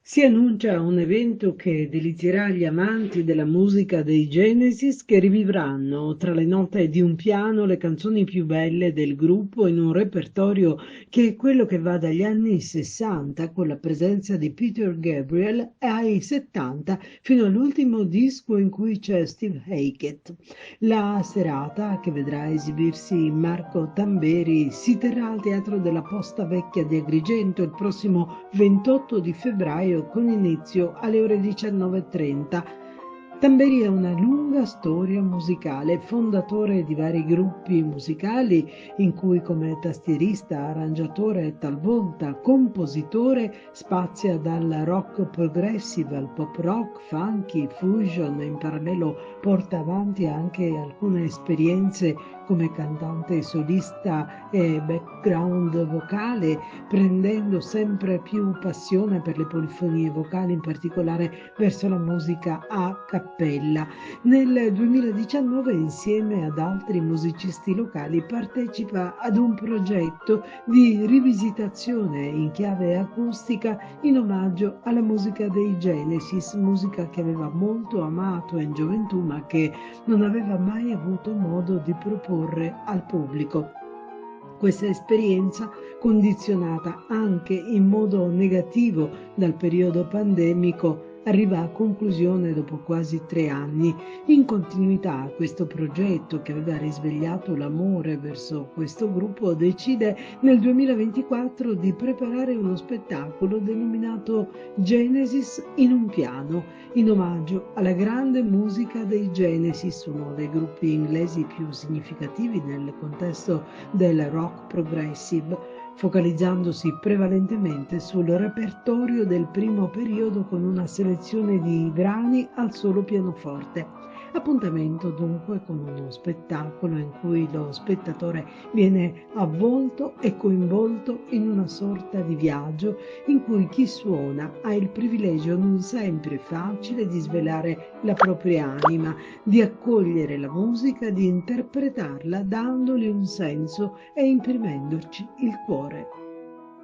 Si annuncia un evento che delizierà gli amanti della musica dei Genesis che rivivranno tra le note di un piano le canzoni più belle del gruppo in un repertorio che è quello che va dagli anni 60 con la presenza di Peter Gabriel ai 70 fino all'ultimo disco in cui c'è Steve Hackett. La serata, che vedrà esibirsi Marco Tamberi, si terrà al Teatro della Posta Vecchia di Agrigento il prossimo 28 di febbraio con inizio alle ore 19:30. Tamberi ha una lunga storia musicale, fondatore di vari gruppi musicali in cui come tastierista, arrangiatore e talvolta compositore spazia dal rock progressive al pop rock, funky, fusion e in parallelo porta avanti anche alcune esperienze come cantante solista e background vocale, prendendo sempre più passione per le polifonie vocali, in particolare verso la musica a cappella. Nel 2019, insieme ad altri musicisti locali, partecipa ad un progetto di rivisitazione in chiave acustica in omaggio alla musica dei Genesis, musica che aveva molto amato in gioventù ma che non aveva mai avuto modo di proporre al pubblico. Questa esperienza, condizionata anche in modo negativo dal periodo pandemico, arriva a conclusione dopo quasi 3 anni. In continuità a questo progetto che aveva risvegliato l'amore verso questo gruppo, decide nel 2024 di preparare uno spettacolo denominato Genesis in un piano, in omaggio alla grande musica dei Genesis, uno dei gruppi inglesi più significativi nel contesto del rock progressive, focalizzandosi prevalentemente sul repertorio del primo periodo con una selezione di brani al solo pianoforte. Appuntamento dunque con uno spettacolo in cui lo spettatore viene avvolto e coinvolto in una sorta di viaggio in cui chi suona ha il privilegio non sempre facile di svelare la propria anima, di accogliere la musica, di interpretarla dandole un senso e imprimendoci il cuore.